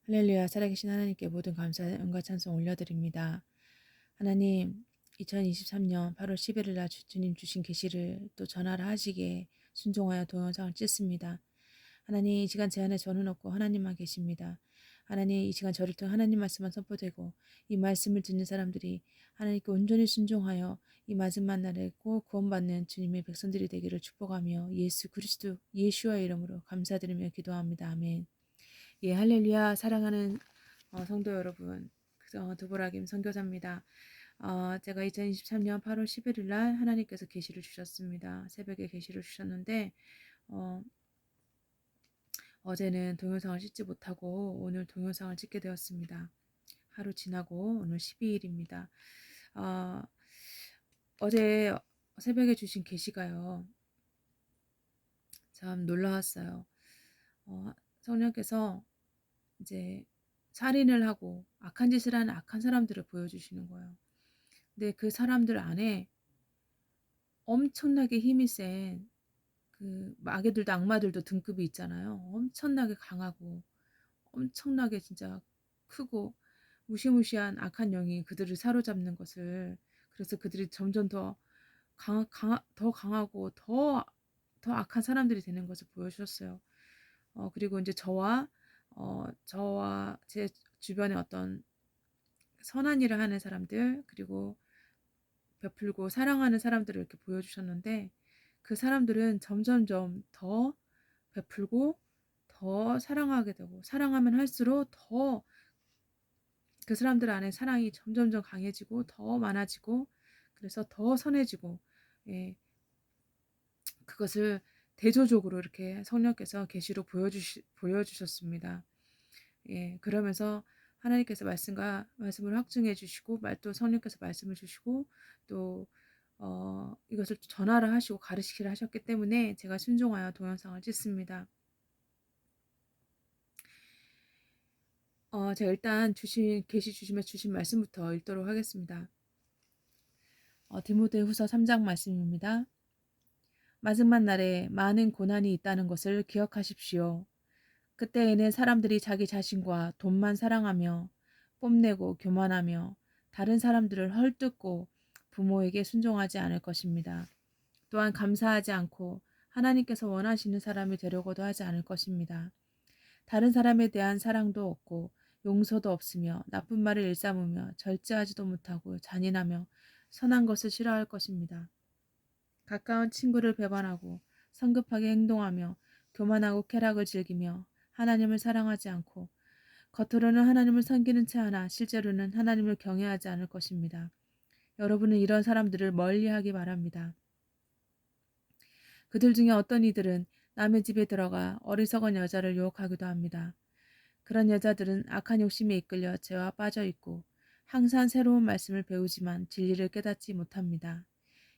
할렐루야, 살아계신 하나님께 모든 감사, 은과 찬송 올려드립니다. 하나님, 2023년 8월 11일 날 주님 주신 계시를 또 전하라 하시기에 순종하여 동영상을 찍습니다. 하나님, 이 시간 제 안에 저는 없고 하나님만 계십니다. 하나님, 이 시간 저를 통해 하나님 말씀만 선포되고 이 말씀을 듣는 사람들이 하나님께 온전히 순종하여 이 마지막 날에 꼭 구원받는 주님의 백성들이 되기를 축복하며 예수 그리스도 예수와의 이름으로 감사드리며 기도합니다. 아멘. 예, 할렐루야. 사랑하는 성도 여러분, 두보라김 선교사입니다. 제가 2023년 8월 11일 날 하나님께서 계시를 주셨습니다. 새벽에 계시를 주셨는데 어제는 동영상을 찍지 못하고 오늘 동영상을 찍게 되었습니다. 하루 지나고 오늘 12일입니다. 어제 새벽에 주신 계시가요. 참 놀라웠어요. 성령께서 이제 살인을 하고 악한 짓을 하는 악한 사람들을 보여주시는 거예요. 근데 그 사람들 안에 엄청나게 힘이 센 그 마귀들도 악마들도 등급이 있잖아요. 엄청나게 강하고 엄청나게 진짜 크고 무시무시한 악한 영이 그들을 사로잡는 것을, 그래서 그들이 점점 더 강하고 더 악한 사람들이 되는 것을 보여주셨어요. 그리고 이제 저와 제 주변에 어떤 선한 일을 하는 사람들, 그리고 베풀고 사랑하는 사람들을 이렇게 보여주셨는데 그 사람들은 점점점 더 베풀고 더 사랑하게 되고, 사랑하면 할수록 더 그 사람들 안에 사랑이 점점점 강해지고 더 많아지고, 그래서 더 선해지고, 예, 그것을 대조적으로 이렇게 성령께서 계시로 보여주셨습니다. 예, 그러면서 하나님께서 말씀을 확증해 주시고, 또 성령께서 말씀을 주시고, 또 이것을 전하라 하시고 가르치기를 하셨기 때문에 제가 순종하여 동영상을 찍습니다. 제가 일단 계시 주시면 주신 말씀부터 읽도록 하겠습니다. 디모데후서 3장 말씀입니다. 마지막 날에 많은 고난이 있다는 것을 기억하십시오. 그때에는 사람들이 자기 자신과 돈만 사랑하며 뽐내고 교만하며 다른 사람들을 헐뜯고 부모에게 순종하지 않을 것입니다. 또한 감사하지 않고 하나님께서 원하시는 사람이 되려고도 하지 않을 것입니다. 다른 사람에 대한 사랑도 없고 용서도 없으며 나쁜 말을 일삼으며 절제하지도 못하고 잔인하며 선한 것을 싫어할 것입니다. 가까운 친구를 배반하고 성급하게 행동하며 교만하고 쾌락을 즐기며 하나님을 사랑하지 않고 겉으로는 하나님을 섬기는 채 하나 실제로는 하나님을 경외하지 않을 것입니다. 여러분은 이런 사람들을 멀리하기 바랍니다. 그들 중에 어떤 이들은 남의 집에 들어가 어리석은 여자를 유혹하기도 합니다. 그런 여자들은 악한 욕심에 이끌려 죄와 빠져 있고 항상 새로운 말씀을 배우지만 진리를 깨닫지 못합니다.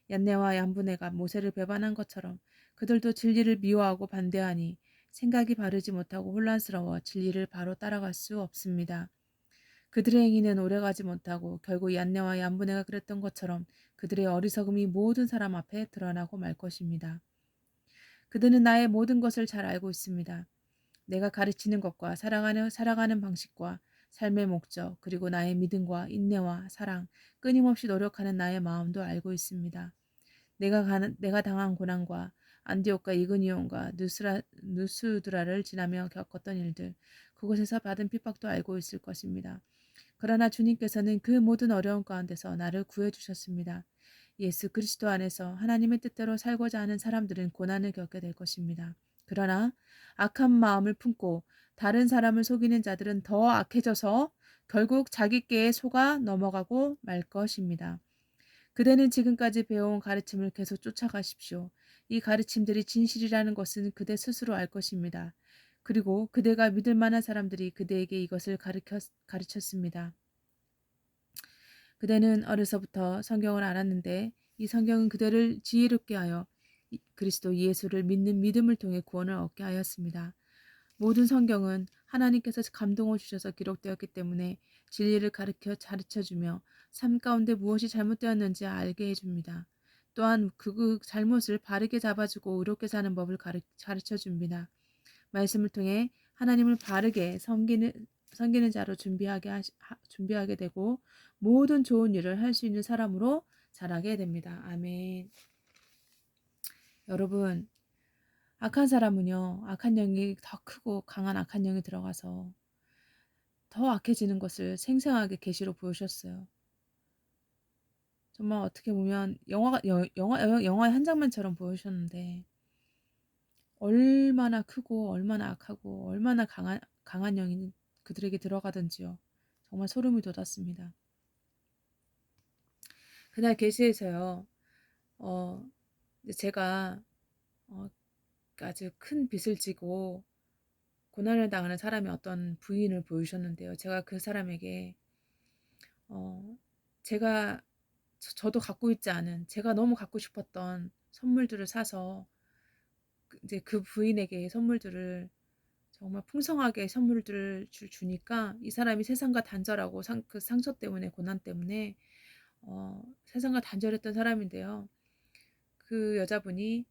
얀네와 얀분해가 모세를 배반한 것처럼 그들도 진리를 미워하고 반대하니 생각이 바르지 못하고 혼란스러워 진리를 바로 따라갈 수 없습니다. 그들의 행위는 오래가지 못하고 결국 얀네와 얀분해가 그랬던 것처럼 그들의 어리석음이 모든 사람 앞에 드러나고 말 것입니다. 그들은 나의 모든 것을 잘 알고 있습니다. 내가 가르치는 것과 살아가는 방식과 삶의 목적, 그리고 나의 믿음과 인내와 사랑, 끊임없이 노력하는 나의 마음도 알고 있습니다. 내가 당한 고난과 안디옥과 이그니온과 누스드라를 지나며 겪었던 일들, 그곳에서 받은 핍박도 알고 있을 것입니다. 그러나 주님께서는 그 모든 어려움 가운데서 나를 구해주셨습니다. 예수 그리스도 안에서 하나님의 뜻대로 살고자 하는 사람들은 고난을 겪게 될 것입니다. 그러나 악한 마음을 품고 다른 사람을 속이는 자들은 더 악해져서 결국 자기께에 속아 넘어가고 말 것입니다. 그대는 지금까지 배워온 가르침을 계속 쫓아가십시오. 이 가르침들이 진실이라는 것은 그대 스스로 알 것입니다. 그리고 그대가 믿을 만한 사람들이 그대에게 이것을 가르쳤습니다. 그대는 어려서부터 성경을 알았는데 이 성경은 그대를 지혜롭게 하여 그리스도 예수를 믿는 믿음을 통해 구원을 얻게 하였습니다. 모든 성경은 하나님께서 감동을 주셔서 기록되었기 때문에 진리를 가르쳐주며 삶 가운데 무엇이 잘못되었는지 알게 해줍니다. 또한 그 잘못을 바르게 잡아주고 의롭게 사는 법을 가르쳐줍니다. 말씀을 통해 하나님을 바르게 섬기는 자로 준비하게 되고 모든 좋은 일을 할 수 있는 사람으로 자라게 됩니다. 아멘. 여러분, 악한 사람은요, 악한 영이 더 크고 강한 악한 영이 들어가서 더 악해지는 것을 생생하게 계시로 보여주셨어요. 정말 어떻게 보면 영화의 한 장면처럼 보여주셨는데 얼마나 크고 얼마나 악하고 얼마나 강한 영이 그들에게 들어가든지요. 정말 소름이 돋았습니다. 그날 계시에서요. 어, 제가 아주 큰 빚을 지고 고난을 당하는 사람이 어떤 부인을 보여주셨는데요. 제가 그 사람에게 어, 제가 저도 갖고 있지 않은 제가 너무 갖고 싶었던 선물들을 사서 이제 그 부인에게 선물들을 정말 풍성하게 선물들을 주니까 이 사람이 세상과 단절하고 그 상처 때문에 고난 때문에 세상과 단절했던 사람인데요. 그 여자분이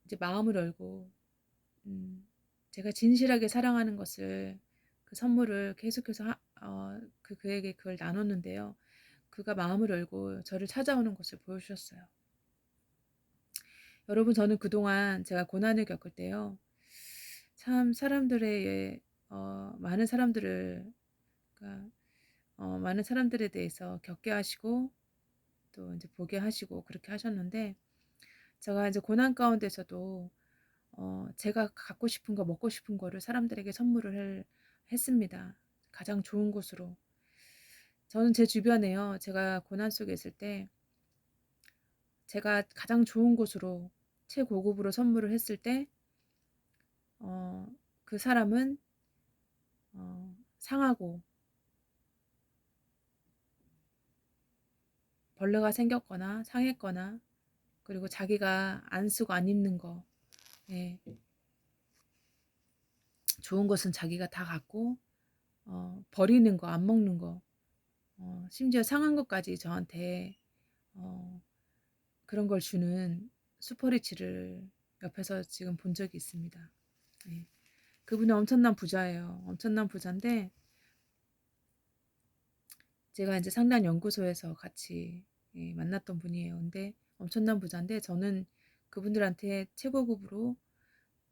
이제 마음을 열고 제가 진실하게 사랑하는 것을 그 선물을 계속해서 그에게 그걸 나눴는데요. 그가 마음을 열고 저를 찾아오는 것을 보여주셨어요. 여러분, 저는 그동안 제가 고난을 겪을 때요. 참 많은 사람들을 그러니까 많은 사람들에 대해서 겪게 하시고 또 이제 보게 하시고 그렇게 하셨는데 제가 이제 고난 가운데서도 제가 갖고 싶은 거 먹고 싶은 거를 사람들에게 선물을 했습니다. 가장 좋은 곳으로. 저는 제 주변에요. 제가 고난 속에 있을 때 제가 가장 좋은 곳으로 최고급으로 선물을 했을 때 그 사람은 상하고 벌레가 생겼거나 상했거나 그리고 자기가 안 쓰고 안 입는 거 예. 좋은 것은 자기가 다 갖고 버리는 거 안 먹는 거 심지어 상한 것까지 저한테 어, 그런 걸 주는 슈퍼리치를 옆에서 지금 본 적이 있습니다. 예. 그분은 엄청난 부자예요. 엄청난 부자인데 제가 이제 상담 연구소에서 같이 만났던 분이에요. 근데 엄청난 부자인데 저는 그분들한테 최고급으로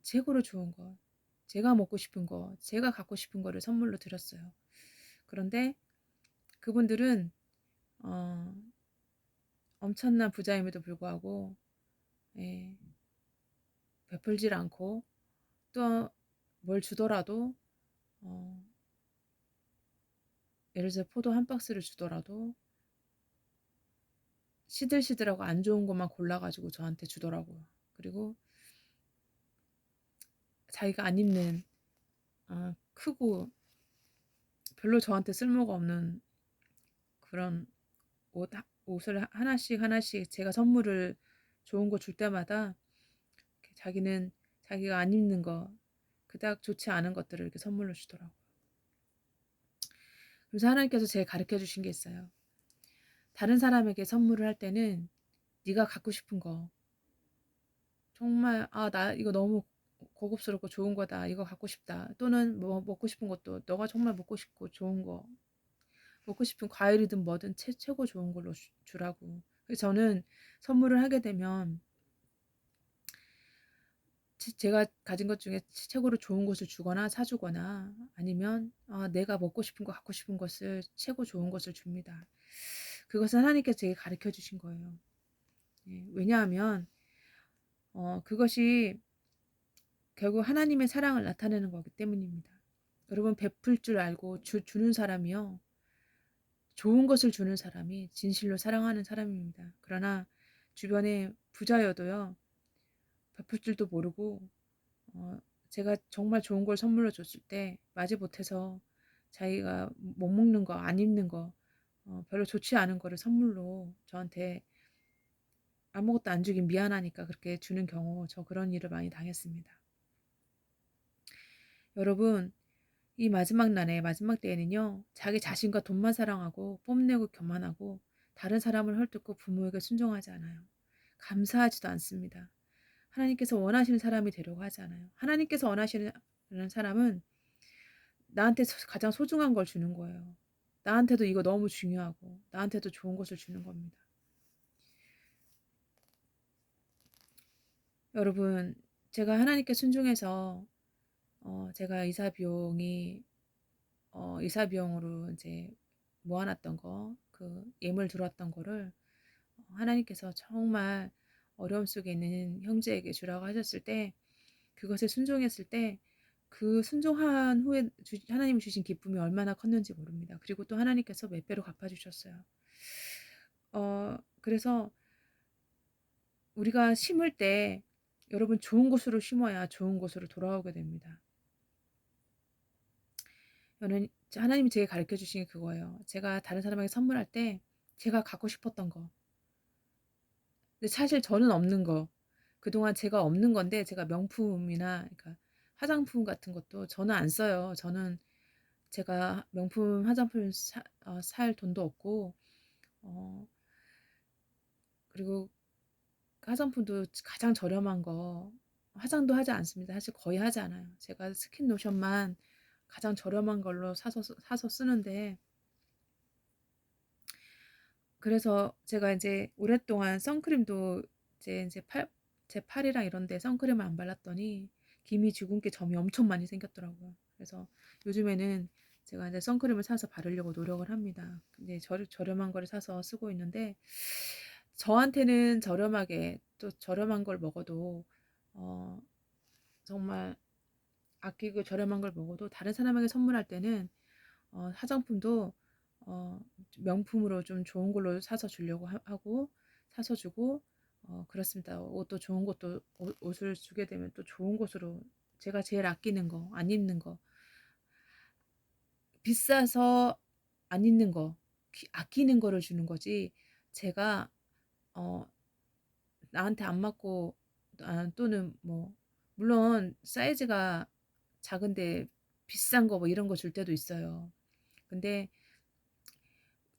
최고로 좋은 거, 제가 먹고 싶은 거, 제가 갖고 싶은 거를 선물로 드렸어요. 그런데 그분들은 어, 엄청난 부자임에도 불구하고 예, 베풀질 않고 또 뭘 주더라도 어, 예를 들어 포도 한 박스를 주더라도 시들시들하고 안 좋은 것만 골라가지고 저한테 주더라고요. 그리고 자기가 안 입는 크고 별로 저한테 쓸모가 없는 그런 옷을 하나씩 하나씩 제가 선물을 좋은 거 줄 때마다 자기는 자기가 안 입는 거 그닥 좋지 않은 것들을 이렇게 선물로 주더라고요. 그래서 하나님께서 제가 가르쳐 주신 게 있어요. 다른 사람에게 선물을 할 때는 네가 갖고 싶은 거 정말 나 이거 너무 고급스럽고 좋은 거다. 이거 갖고 싶다. 또는 뭐 먹고 싶은 것도 너가 정말 먹고 싶고 좋은 거 먹고 싶은 과일이든 뭐든 최고 좋은 걸로 주라고. 그래서 저는 선물을 하게 되면 제가 가진 것 중에 최고로 좋은 것을 주거나 사주거나 아니면 내가 먹고 싶은 거 갖고 싶은 것을 최고 좋은 것을 줍니다. 그것은 하나님께서 제게 가르쳐 주신 거예요. 예, 왜냐하면 그것이 결국 하나님의 사랑을 나타내는 거기 때문입니다. 여러분 베풀 줄 알고 주는 사람이요. 좋은 것을 주는 사람이 진실로 사랑하는 사람입니다. 그러나 주변에 부자여도요. 베풀 줄도 모르고 제가 정말 좋은 걸 선물로 줬을 때 마지못해서 자기가 못 먹는 거, 안 입는 거 별로 좋지 않은 거를 선물로 저한테 아무것도 안 주긴 미안하니까 그렇게 주는 경우 저 그런 일을 많이 당했습니다. 여러분 이 마지막 날에 마지막 때에는요. 자기 자신과 돈만 사랑하고 뽐내고 교만하고 다른 사람을 헐뜯고 부모에게 순종하지 않아요. 감사하지도 않습니다. 하나님께서 원하시는 사람이 되려고 하지 않아요. 하나님께서 원하시는 사람은 나한테 가장 소중한 걸 주는 거예요. 나한테도 이거 너무 중요하고 나한테도 좋은 것을 주는 겁니다. 여러분, 제가 하나님께 순종해서 제가 이사 비용으로 이제 모아놨던 거, 그 예물 들어왔던 거를 하나님께서 정말 어려움 속에 있는 형제에게 주라고 하셨을 때, 그것에 순종했을 때, 그 순종한 후에 하나님이 주신 기쁨이 얼마나 컸는지 모릅니다. 그리고 또 하나님께서 몇 배로 갚아주셨어요. 그래서 우리가 심을 때 여러분 좋은 곳으로 심어야 좋은 곳으로 돌아오게 됩니다. 하나님이 제게 가르쳐 주신 게 그거예요. 제가 다른 사람에게 선물할 때 제가 갖고 싶었던 거. 근데 사실 저는 없는 거. 그동안 제가 없는 건데 제가 명품이나 그러니까 화장품 같은 것도 저는 안 써요. 저는 제가 명품 화장품 살 돈도 없고 어 그리고 화장품도 가장 저렴한 거 화장도 하지 않습니다. 사실 거의 하지 않아요. 제가 스킨 로션만 가장 저렴한 걸로 사서 쓰는데 그래서 제가 이제 오랫동안 선크림도 제 팔이랑 이런 데 선크림을 안 발랐더니 기미 주근깨 점이 엄청 많이 생겼더라고요. 그래서 요즘에는 제가 이제 선크림을 사서 바르려고 노력을 합니다. 근데 저렴한 거를 사서 쓰고 있는데 저한테는 저렴하게 또 저렴한 걸 먹어도 어 정말 아끼고 저렴한 걸 먹어도 다른 사람에게 선물할 때는 화장품도 어 명품으로 좀 좋은 걸로 사서 주려고 하고 사서 주고 그렇습니다. 옷도 좋은 것도 옷을 주게 되면 또 좋은 곳으로 제가 제일 아끼는 거, 안 입는 거, 비싸서 안 입는 거, 아끼는 거를 주는 거지. 제가 어 나한테 안 맞고 또는 뭐 물론 사이즈가 작은데 비싼 거 뭐 이런 거 줄 때도 있어요. 근데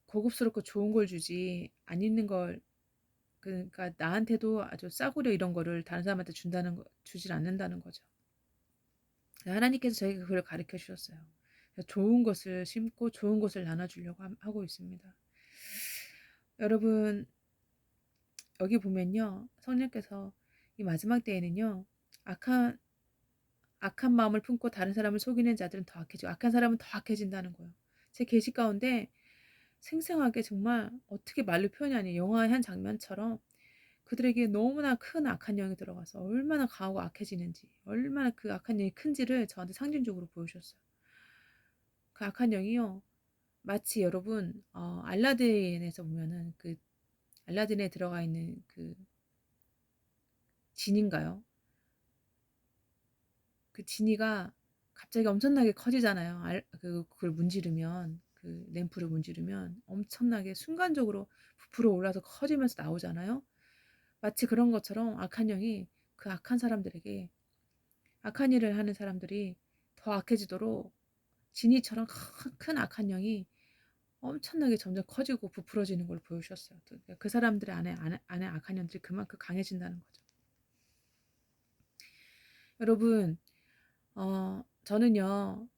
고급스럽고 좋은 걸 주지 안 입는 걸 그러니까 나한테도 아주 싸구려 이런 거를 다른 사람한테 주질 않는다는 거죠. 하나님께서 저에게 그걸 가르쳐 주셨어요. 좋은 것을 심고 좋은 것을 나눠주려고 하고 있습니다. 여러분 여기 보면요. 성령께서 이 마지막 때에는요. 악한 악한 마음을 품고 다른 사람을 속이는 자들은 더 악해지고 악한 사람은 더 악해진다는 거예요. 제 계시 가운데 생생하게 정말 어떻게 말로 표현하니 영화의 한 장면처럼 그들에게 너무나 큰 악한 영이 들어가서 얼마나 강하고 악해지는지 얼마나 그 악한 영이 큰지를 저한테 상징적으로 보여주셨어요. 그 악한 영이요. 마치 여러분 알라딘에서 보면은 그 알라딘에 들어가 있는 그 진인가요? 그 지니가 갑자기 엄청나게 커지잖아요. 그걸 문지르면 그 램프를 문지르면 엄청나게 순간적으로 부풀어 올라서 커지면서 나오잖아요. 마치 그런 것처럼 악한 영이 그 악한 사람들에게 악한 일을 하는 사람들이 더 악해지도록 지니처럼 큰 악한 영이 엄청나게 점점 커지고 부풀어지는 걸 보여주셨어요. 그 사람들의 안에 악한 영들이 그만큼 강해진다는 거죠. 여러분, 저는요,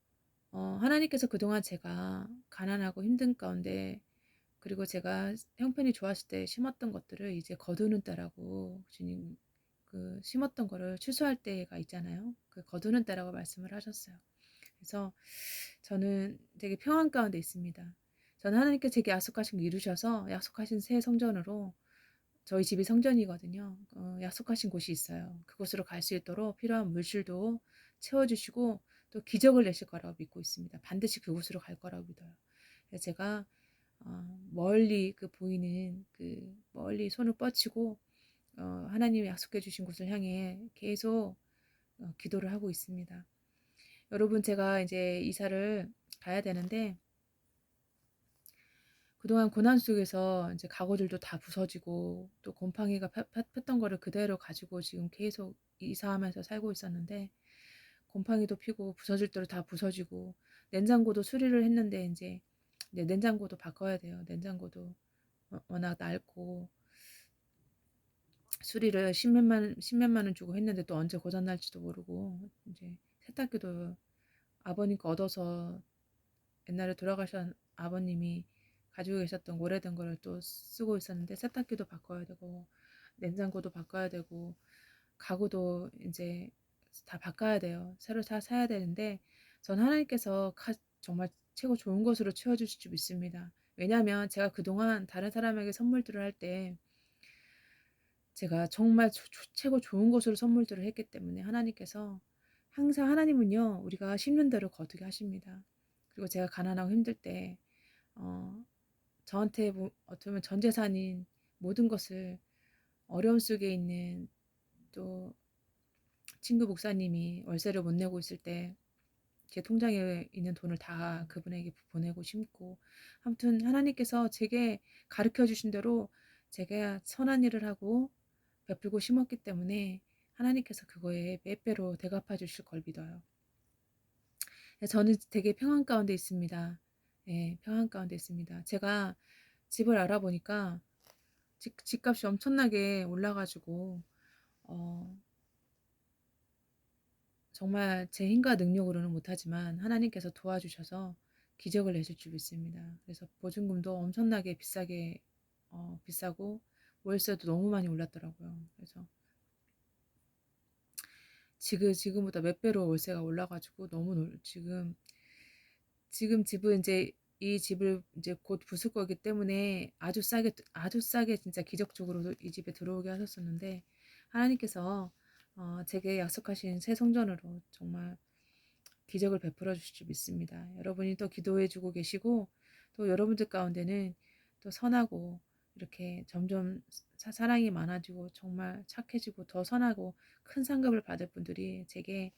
하나님께서 그동안 제가 가난하고 힘든 가운데 그리고 제가 형편이 좋았을 때 심었던 것들을 이제 거두는 때라고 주님 심었던 거를 추수할 때가 있잖아요. 그 거두는 때라고 말씀을 하셨어요. 그래서 저는 되게 평안 가운데 있습니다. 저는 하나님께서 제게 약속하신 거 이루셔서 약속하신 새 성전으로 저희 집이 성전이거든요. 약속하신 곳이 있어요. 그곳으로 갈 수 있도록 필요한 물질도 채워주시고 또 기적을 내실 거라고 믿고 있습니다. 반드시 그곳으로 갈 거라고 믿어요. 그래서 제가 멀리 보이는 멀리 손을 뻗치고 하나님이 약속해 주신 곳을 향해 계속 기도를 하고 있습니다. 여러분 제가 이제 이사를 가야 되는데 그동안 고난 속에서 이제 가구들도 다 부서지고 또 곰팡이가 폈던 거를 그대로 가지고 지금 계속 이사하면서 살고 있었는데 곰팡이도 피고 부서질 대로 다 부서지고 냉장고도 수리를 했는데 이제 냉장고도 바꿔야 돼요. 냉장고도 워낙 낡고 수리를 십몇만 원 주고 했는데 또 언제 고장 날지도 모르고 이제 세탁기도 아버님 거 얻어서 옛날에 돌아가신 아버님이 가지고 계셨던 오래된 거를 또 쓰고 있었는데 세탁기도 바꿔야 되고 냉장고도 바꿔야 되고 가구도 이제 다 바꿔야 돼요. 새로 다 사야 되는데 전 하나님께서 정말 최고 좋은 것으로 채워주실 줄 믿습니다. 왜냐하면 제가 그동안 다른 사람에게 선물들을 할 때 제가 정말 최고 좋은 것으로 선물들을 했기 때문에 하나님께서 항상 하나님은요 우리가 심는 대로 거두게 하십니다. 그리고 제가 가난하고 힘들 때 어, 저한테 어떻게 보면 전 재산인 모든 것을 어려움 속에 있는 또 친구 목사님이 월세를 못 내고 있을 때 제 통장에 있는 돈을 다 그분에게 보내고 심고 아무튼 하나님께서 제게 가르쳐 주신 대로 제가 선한 일을 하고 베풀고 심었기 때문에 하나님께서 그거에 몇 배로 대갚아 주실 걸 믿어요. 저는 되게 평안 가운데 있습니다. 예, 평안 가운데 있습니다. 제가 집을 알아보니까 집값이 엄청나게 올라가지고 어, 정말 제 힘과 능력으로는 못하지만 하나님께서 도와주셔서 기적을 내실 줄 믿습니다. 그래서 보증금도 엄청나게 비싸고 월세도 너무 많이 올랐더라고요. 그래서 지금보다 몇 배로 월세가 올라가지고 너무 지금 집은 이제 이 집을 이제 곧 부술 거기 때문에 아주 싸게 진짜 기적적으로 이 집에 들어오게 하셨었는데 하나님께서 제게 약속하신 새 성전으로 정말 기적을 베풀어 주실 줄 믿습니다. 여러분이 또 기도해 주고 계시고 또 여러분들 가운데는 또 선하고 이렇게 점점 사랑이 많아지고 정말 착해지고 더 선하고 큰 상급을 받을 분들이 제게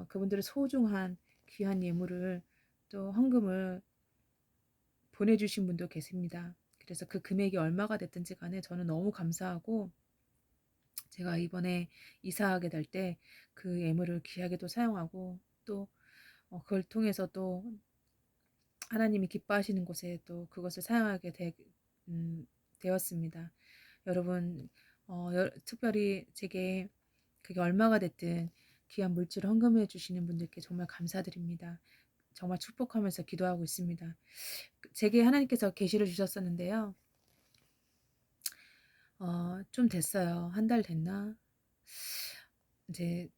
그분들의 소중한 귀한 예물을 또 헌금을 보내주신 분도 계십니다. 그래서 그 금액이 얼마가 됐든지 간에 저는 너무 감사하고 제가 이번에 이사하게 될 때 그 예물을 귀하게도 사용하고 또 그걸 통해서 또 하나님이 기뻐하시는 곳에 또 그것을 사용하게 되었습니다. 여러분 특별히 제게 그게 얼마가 됐든 귀한 물질 헌금해 주시는 분들께 정말 감사드립니다. 정말 축복하면서 기도하고 있습니다. 제게 하나님께서 계시를 주셨었는데요. 좀 됐어요. 한 달 됐나? 이제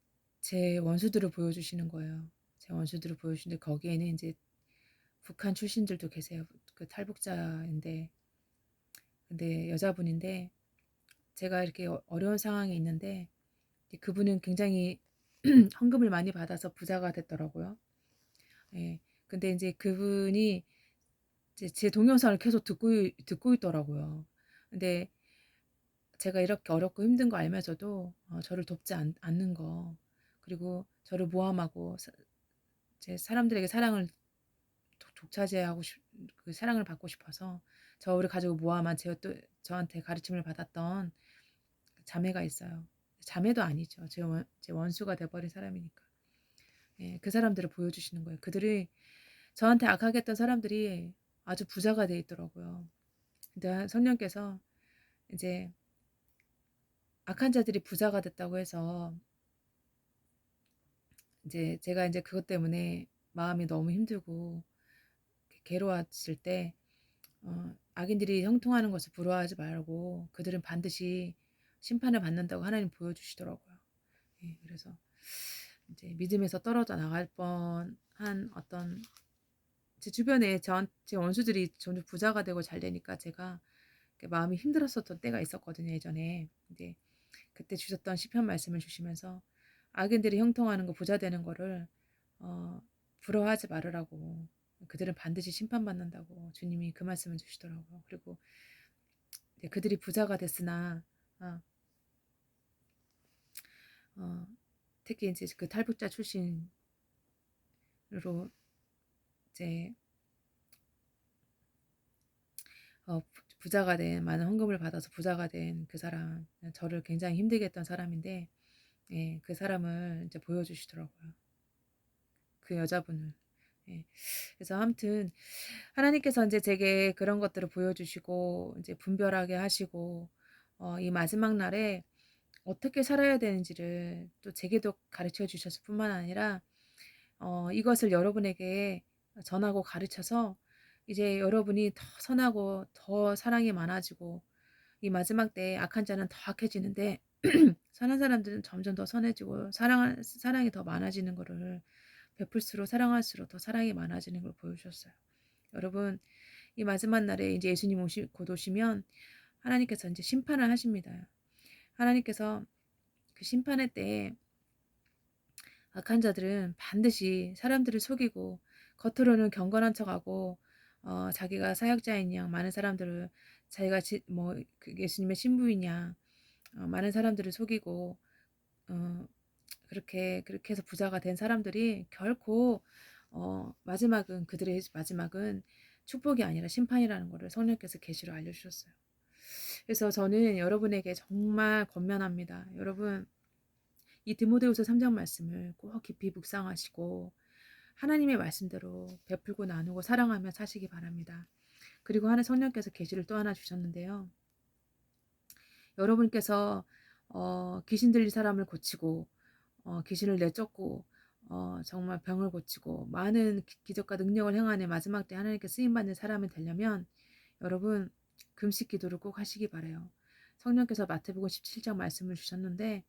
제 원수들을 보여주시는 거예요. 제 원수들을 보여주시는데 거기에는 이제 북한 출신들도 계세요. 그 탈북자인데 근데 여자분인데 제가 이렇게 어려운 상황에 있는데 그분은 굉장히 헌금을 많이 받아서 부자가 됐더라고요. 예. 근데 이제 그분이 이제 제 동영상을 계속 듣고 있더라고요. 근데 제가 이렇게 어렵고 힘든 거 알면서도 저를 돕지 않는 거 그리고 저를 모함하고 제 사람들에게 사랑을 독차지하고 그 사랑을 받고 싶어서 저를 가지고 모함한 또 저한테 가르침을 받았던 자매가 있어요. 자매도 아니죠. 제 원수가 돼버린 사람이니까. 예, 그 사람들을 보여주시는 거예요. 그들이 저한테 악하게 했던 사람들이 아주 부자가 돼 있더라고요. 근데 성령께서 이제 악한 자들이 부자가 됐다고 해서 이제 제가 이제 그것 때문에 마음이 너무 힘들고 괴로웠을 때 악인들이 형통하는 것을 부러워하지 말고 그들은 반드시 심판을 받는다고 하나님 보여주시더라고요. 예, 그래서 이제 믿음에서 떨어져 나갈 뻔한 어떤 제 주변에 제 원수들이 점점 부자가 되고 잘 되니까 제가 마음이 힘들었었던 때가 있었거든요, 예전에. 근데 그때 주셨던 시편 말씀을 주시면서 악인들이 형통하는 거 부자 되는 거를 어, 부러워하지 말으라고 그들은 반드시 심판받는다고 주님이 그 말씀을 주시더라고요. 그리고 그들이 부자가 됐으나 어, 어, 특히 이제 그 탈북자 출신으로 이제 부자가 된 많은 헌금을 받아서 부자가 된 그 사람 저를 굉장히 힘들게 했던 사람인데 예, 그 사람을 이제 보여주시더라고요. 그 여자분을. 예. 그래서 아무튼 하나님께서 이제 제게 그런 것들을 보여주시고 이제 분별하게 하시고 이 마지막 날에 어떻게 살아야 되는지를 또 제게도 가르쳐 주셨을 뿐만 아니라 이것을 여러분에게 전하고 가르쳐서 이제 여러분이 더 선하고 더 사랑이 많아지고 이 마지막 때에 악한 자는 더 악해지는데 선한 사람들은 점점 더 선해지고 사랑이 더 많아지는 거를 베풀수록 사랑할수록 더 사랑이 많아지는 걸 보여주셨어요. 여러분 이 마지막 날에 이제 예수님 곧 오시면 하나님께서 이제 심판을 하십니다. 하나님께서 그 심판의 때에 악한 자들은 반드시 사람들을 속이고 겉으로는 경건한 척하고 자기가 사역자인 양 많은 사람들을 자기가 그 예수님의 신부이냐 많은 사람들을 속이고 어, 그렇게 해서 부자가 된 사람들이 결코 마지막은 그들의 마지막은 축복이 아니라 심판이라는 것을 성령께서 계시로 알려주셨어요. 그래서 저는 여러분에게 정말 권면합니다. 여러분 이 디모데후서 3장 말씀을 꼭 깊이 묵상하시고 하나님의 말씀대로 베풀고 나누고 사랑하며 사시기 바랍니다. 그리고 하나 성령께서 계시를 또 하나 주셨는데요. 여러분께서 귀신 들린 사람을 고치고 귀신을 내쫓고 정말 병을 고치고 많은 기적과 능력을 행하는 마지막 때 하나님께 쓰임받는 사람이 되려면 여러분 금식 기도를 꼭 하시기 바라요. 성령께서 마태복음 17장 말씀을 주셨는데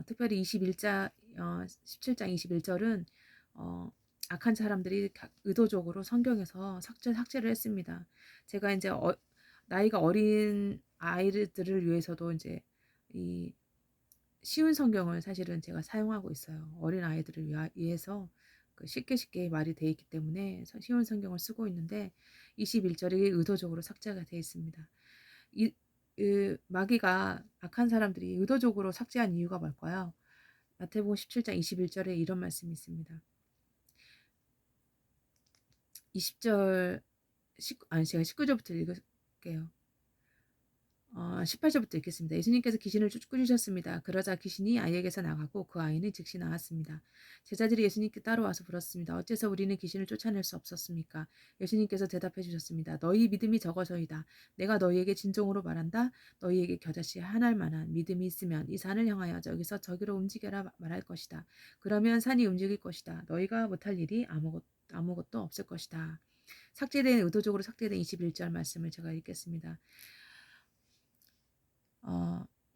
특별히 17장 21절은 악한 사람들이 의도적으로 성경에서 삭제를 했습니다. 제가 이제 나이가 어린 아이들을 위해서도 이제 이 쉬운 성경을 사실은 제가 사용하고 있어요. 어린 아이들을 위해서 쉽게 말이 돼 있기 때문에 쉬운 성경을 쓰고 있는데 21절이 의도적으로 삭제가 되어 있습니다. 마귀가 악한 사람들이 의도적으로 삭제한 이유가 뭘까요? 마태복음 17장 21절에 이런 말씀이 있습니다. 20절 제가 19절부터 읽을게요. 18절부터 읽겠습니다. 예수님께서 귀신을 꾸짖으셨습니다. 그러자 귀신이 아이에게서 나가고 그 아이는 즉시 나았습니다. 제자들이 예수님께 따라와서 물었습니다. 어째서 우리는 귀신을 쫓아낼 수 없었습니까? 예수님께서 대답해 주셨습니다. 너희 믿음이 적어서이다. 내가 너희에게 진정으로 말한다. 너희에게 겨자씨 하나일 만한 믿음이 있으면 이 산을 향하여 저기서 저기로 움직여라 말할 것이다. 그러면 산이 움직일 것이다. 너희가 못할 일이 아무것도 없을 것이다. 의도적으로 삭제된 21절 말씀을 제가 읽겠습니다.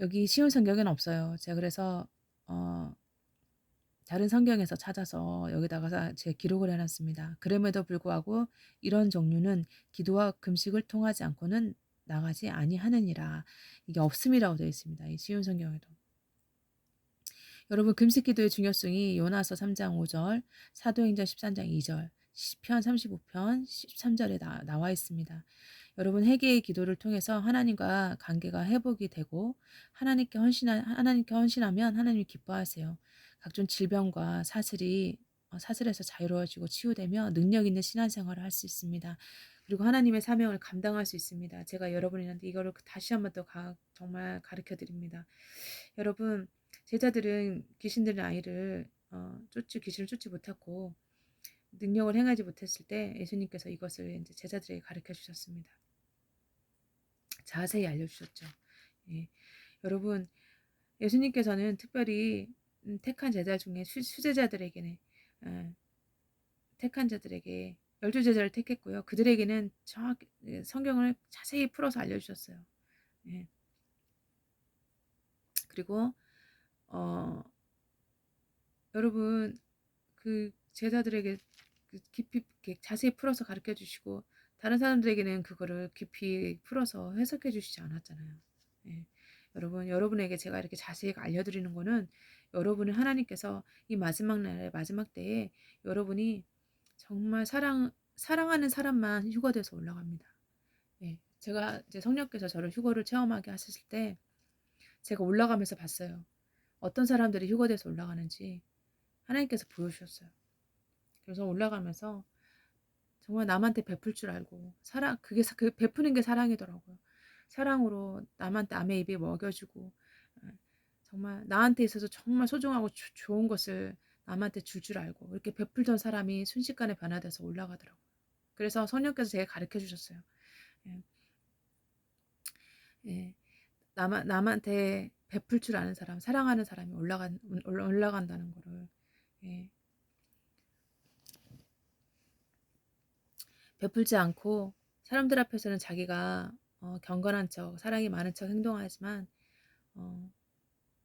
여기 쉬운 성경에는 없어요. 제가 그래서 다른 성경에서 찾아서 여기다가 제가 기록을 해놨습니다. 그럼에도 불구하고 이런 종류는 기도와 금식을 통하지 않고는 나가지 아니하느니라. 이게 없음이라고 되어 있습니다. 이 쉬운 성경에도. 여러분 금식 기도의 중요성이 요나서 3장 5절, 사도행전 13장 2절, 시편 35편 13절에 나와 있습니다. 여러분 회개의 기도를 통해서 하나님과 관계가 회복이 되고 하나님께 헌신하면 하나님이 기뻐하세요. 각종 질병과 사슬에서 자유로워지고 치유되며 능력 있는 신앙생활을 할 수 있습니다. 그리고 하나님의 사명을 감당할 수 있습니다. 제가 여러분한테 이거를 다시 한번 더 정말 가르쳐 드립니다. 여러분 제자들은 귀신 들린 아이를 귀신을 쫓지 못했고 능력을 행하지 못했을 때 예수님께서 이것을 이제 제자들에게 가르쳐 주셨습니다. 자세히 알려주셨죠. 예. 여러분 예수님께서는 특별히 택한 제자 중에 수제자들에게는 택한 자들에게 12제자를 택했고요. 그들에게는 정확히 성경을 자세히 풀어서 알려주셨어요. 예. 그리고 여러분 그 제자들에게 깊이 자세히 풀어서 가르쳐 주시고 다른 사람들에게는 그거를 깊이 풀어서 해석해 주시지 않았잖아요. 예. 여러분에게 제가 이렇게 자세히 알려드리는 거는 여러분은 하나님께서 이 마지막 날에 마지막 때에 여러분이 정말 사랑하는 사람만 휴거돼서 올라갑니다. 예. 제가 이제 성령께서 저를 휴거를 체험하게 하셨을 때 제가 올라가면서 봤어요. 어떤 사람들이 휴거돼서 올라가는지 하나님께서 보여주셨어요. 그래서 올라가면서 정말 남한테 베풀 줄 알고 그 베푸는 게 사랑이더라고요. 사랑으로 남의 입에 먹여주고 정말 나한테 있어서 정말 소중하고 좋은 것을 남한테 줄 알고 이렇게 베풀던 사람이 순식간에 변화돼서 올라가더라고요. 그래서 성령께서 제가 가르쳐 주셨어요. 예. 예. 남한테 베풀 줄 아는 사람, 사랑하는 사람이 올라간다는 거를. 예. 베풀지 않고 사람들 앞에서는 자기가 경건한 척, 사랑이 많은 척 행동하지만 어,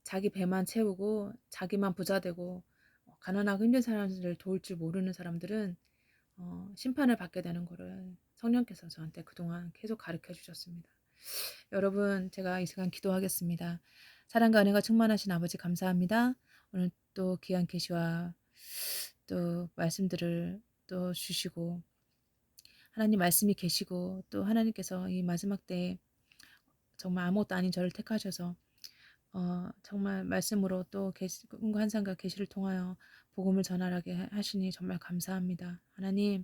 자기 배만 채우고 자기만 부자 되고 가난하고 힘든 사람들을 도울 줄 모르는 사람들은 심판을 받게 되는 거를 성령께서 저한테 그동안 계속 가르쳐 주셨습니다. 여러분, 제가 이 시간 기도하겠습니다. 사랑과 은혜가 충만하신 아버지 감사합니다. 오늘 또 귀한 계시와 또 말씀들을 또 주시고 하나님 말씀이 계시고 또 하나님께서 이 마지막 때에 정말 아무것도 아닌 저를 택하셔서 정말 말씀으로 또 꿈과 환상과 계시를 통하여 복음을 전하게 하시니 정말 감사합니다. 하나님,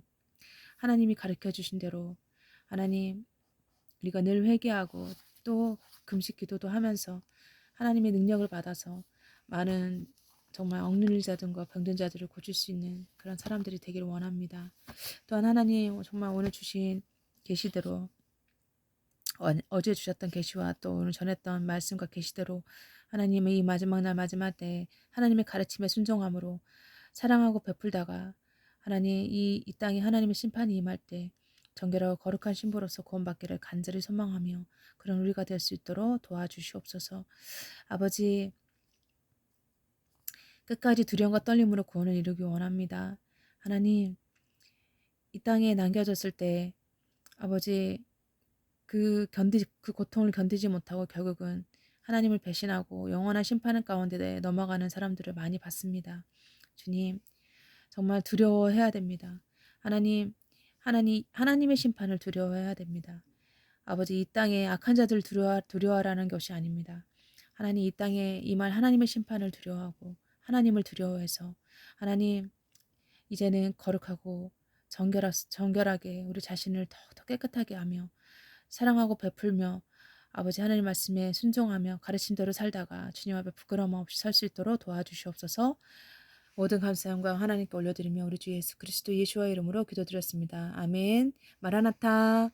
하나님이 가르쳐 주신 대로 하나님 우리가 늘 회개하고 또 금식 기도도 하면서 하나님의 능력을 받아서 많은 정말 억눌린 자들과 병든 자들을 고칠 수 있는 그런 사람들이 되기를 원합니다. 또한 하나님 정말 오늘 주신 계시대로 어제 주셨던 계시와 또 오늘 전했던 말씀과 계시대로 하나님의 이 마지막 날 마지막 때 하나님의 가르침에 순종함으로 사랑하고 베풀다가 하나님 이 땅에 하나님의 심판이 임할 때 정결하고 거룩한 신부로서 구원받기를 간절히 소망하며 그런 우리가 될 수 있도록 도와주시옵소서. 아버지 끝까지 두려움과 떨림으로 구원을 이루기 원합니다. 하나님 이 땅에 남겨졌을 때 아버지 그 고통을 견디지 못하고 결국은 하나님을 배신하고 영원한 심판 가운데 넘어가는 사람들을 많이 봤습니다. 주님, 정말 두려워해야 됩니다. 하나님의 심판을 두려워해야 됩니다. 아버지, 이 땅에 악한 자들 두려워하라는 것이 아닙니다. 하나님, 이 땅에 임할 하나님의 심판을 두려워하고 하나님을 두려워해서 하나님, 이제는 거룩하고 정결하게 우리 자신을 더욱더 깨끗하게 하며 사랑하고 베풀며 아버지 하나님 말씀에 순종하며 가르침대로 살다가 주님 앞에 부끄러움 없이 설 수 있도록 도와주시옵소서. 모든 감사 영광 하나님께 올려드리며 우리 주 예수 그리스도 예수와 이름으로 기도드렸습니다. 아멘. 마라나타.